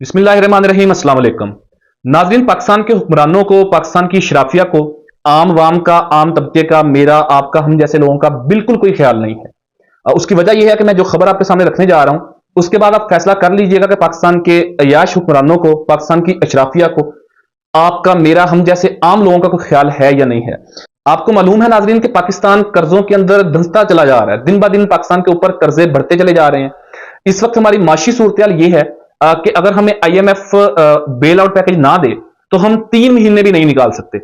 बिस्मिल्लाहिर्रहमानिर्रहीम, अस्सलाम वालेकुम। नाज़रीन, पाकिस्तान के हुक्मरानों को, पाकिस्तान की शराफिया को, आम वाम का, आम तबके का, मेरा आपका, हम जैसे लोगों का बिल्कुल कोई ख्याल नहीं है। उसकी वजह यह है कि मैं जो खबर आपके सामने रखने जा रहा हूं, उसके बाद आप फैसला कर लीजिएगा कि पाकिस्तान के अयाश हुक्मरानों को, पाकिस्तान की अशराफिया को, आपका, मेरा, हम जैसे आम लोगों का कोई ख्याल है या नहीं है। आपको मालूम है नाजरीन कि पाकिस्तान कर्जों के अंदर धंसता चला जा रहा है। दिन ब दिन पाकिस्तान के ऊपर कर्जे बढ़ते चले जा रहे हैं। इस वक्त हमारी माशी सूरत ये है कि अगर हमें IMF बेल आउट पैकेज ना दे तो हम 3 महीने भी नहीं निकाल सकते।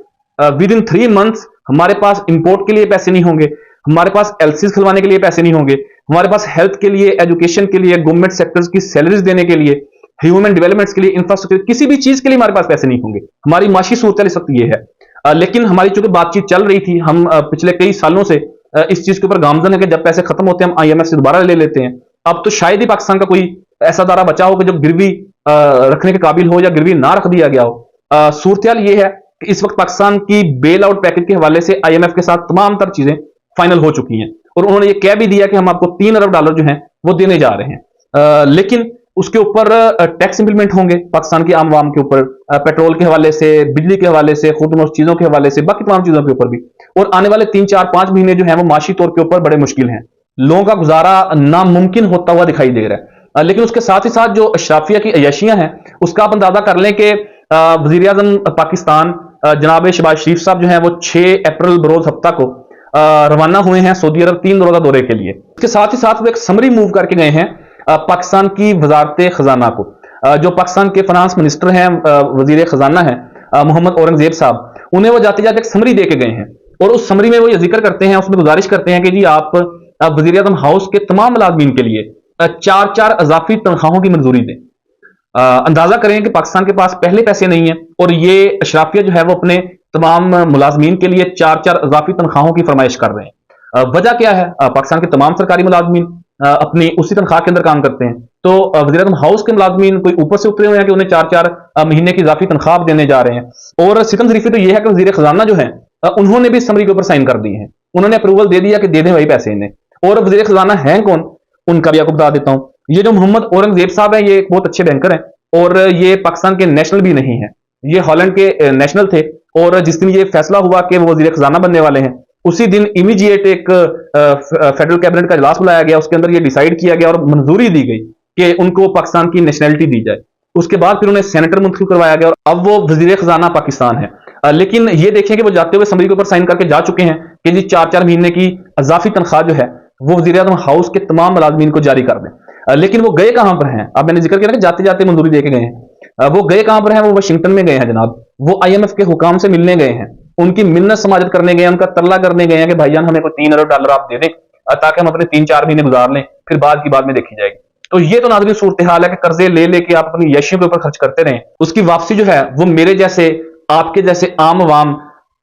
विद इन 3 मंथ्स हमारे पास इंपोर्ट के लिए पैसे नहीं होंगे, हमारे पास LCs खुलवाने के लिए पैसे नहीं होंगे, हमारे पास हेल्थ के लिए, एजुकेशन के लिए, गवर्नमेंट सेक्टर्स की सैलरीज देने के लिए, ह्यूमन डेवलपमेंट्स के लिए, इंफ्रास्ट्रक्चर, किसी भी चीज के लिए हमारे पास पैसे नहीं होंगे। हमारी माशी सूरत इस वक्त ये है। लेकिन हमारी चूंकि बातचीत चल रही थी, हम पिछले कई सालों से इस चीज के ऊपर गामजन है कि जब पैसे खत्म होते हैं हम IMF से दोबारा ले लेते हैं। अब तो शायद ही पाकिस्तान का कोई ऐसा दारा बचा हो कि जो गिरवी रखने के काबिल हो या गिरवी ना रख दिया गया हो। सूरत ये है कि इस वक्त पाकिस्तान की बेल आउट पैकेज के हवाले से IMF के साथ तमाम तर चीजें फाइनल हो चुकी हैं और उन्होंने ये कह भी दिया कि हम आपको $3 अरब जो हैं वो देने जा रहे हैं। लेकिन उसके ऊपर टैक्स इंप्लीमेंट होंगे पाकिस्तान की आम वाम के ऊपर, पेट्रोल के हवाले से, बिजली के हवाले से, खुदनोश चीजों के हवाले से, बाकी तमाम चीजों के ऊपर भी। और आने वाले 3 4 5 महीने जो है वो माशी तौर के ऊपर बड़े मुश्किल हैं। लोगों का गुजारा नामुमकिन होता हुआ दिखाई दे रहा है। लेकिन उसके साथ ही साथ जो अशराफिया की अयशियां हैं उसका आप अंदाजा कर लें कि वजीर आजम पाकिस्तान जनाब शहबाज शरीफ साहब जो हैं वो 6 अप्रैल बरोज हफ्ता को रवाना हुए हैं सऊदी अरब 3 रोजा दौरे के लिए। इसके साथ ही साथ वो एक समरी मूव करके गए हैं पाकिस्तान की वजारत खजाना को। जो पाकिस्तान के फाइनेंस मिनिस्टर हैं, वजीर खजाना है मोहम्मद औरंगजेब साहब, उन्हें वो जाते जाते एक समरी दे के गए हैं और उस समरी में वो ये जिक्र करते हैं, उसमें गुजारिश करते हैं कि जी आप वजीर आजम हाउस के तमाम मुलाजमीन के लिए 4 अजाफी तनख्वाहों की मंजूरी दें। अंदाजा करें कि पाकिस्तान के पास पहले पैसे नहीं है और ये अशराफिया जो है वो अपने तमाम मुलाजमीन के लिए 4 अजाफी तनख्वाहों की फरमाइश कर रहे हैं। वजह क्या है? पाकिस्तान के तमाम सरकारी मुलाजमीन अपनी उसी तनख्वाह के अंदर काम करते हैं। तो वज़ीर आज़म हाउस के मुलाजमीन कोई ऊपर से उतरे हुए हैं कि उन्हें 4 महीने की इजाफी तनख्वाह देने जा रहे हैं। और सितम ज़रीफ़ी तो यह है कि वज़ीर खजाना जो है उन्होंने भी समरी के ऊपर साइन कर दिए हैं, उन्होंने अप्रूवल दे दिया कि दे दें वही पैसे इन्हें। और वज़ीर खजाना है कौन, उनका भी आपको बता देता हूँ। ये जो मोहम्मद औरंगजेब साहब हैं, ये एक बहुत अच्छे बैंकर हैं और ये पाकिस्तान के नेशनल भी नहीं है, ये हॉलैंड के नेशनल थे। और जिस दिन ये फैसला हुआ कि वो वज़ीर खजाना बनने वाले हैं, उसी दिन इमीडिएट एक फेडरल कैबिनेट का इजलास बुलाया गया, उसके अंदर ये डिसाइड किया गया और मंजूरी दी गई कि उनको पाकिस्तान की नेशनैलिटी दी जाए। उसके बाद फिर उन्हें सेनेटर मुंतखब करवाया गया और अब वो वजीर खजाना पाकिस्तान है। लेकिन ये देखें कि वो जाते हुए समरी के ऊपर साइन करके जा चुके हैं कि जी 4 महीने की अजाफी तनख्वाह जो है वो वजीर आज़म हाउस के तमाम मुलाजमीन को जारी कर दें। लेकिन वो गए कहां पर हैं? अब मैंने जिक्र किया कि जाते जाते मंजूरी दे के गए हैं। वो गए कहां पर हैं? वो वाशिंगटन में गए हैं जनाब। वो IMF के हुकाम से मिलने गए हैं, उनकी मिन्नत समाजत करने गए हैं, उनका तरला करने गए हैं कि भाईजान हमें कोई $3 अरब आप दे दें ताकि हम अपने 3 4 महीने गुजार लें, फिर बाद की बाद में देखी जाएगी। तो ये तो नाज़रीन सूरत हाल है कि कर्जे ले लेके आप अपनी यशियों के ऊपर खर्च करते रहें, उसकी वापसी जो है वो मेरे जैसे, आपके जैसे आम वाम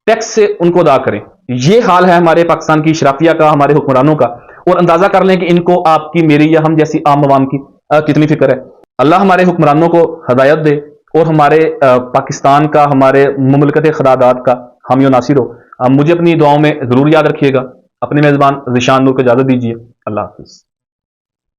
टैक्स से उनको अदा करें। ये हाल है हमारे पाकिस्तान की शराफिया का, हमारे हुक्मरानों का। और अंदाजा कर लें कि इनको आपकी, मेरी या हम जैसी आम आवाम की कितनी फिक्र है। अल्लाह हमारे हुक्मरानों को हदायत दे और हमारे पाकिस्तान का, हमारे मुमलकत खरादात का हामी और नासिर हो। मुझे अपनी दुआओं में जरूर याद रखिएगा। अपने मेजबान ज़ीशान नूर को इजाजत दीजिए। अल्लाह हाफिज।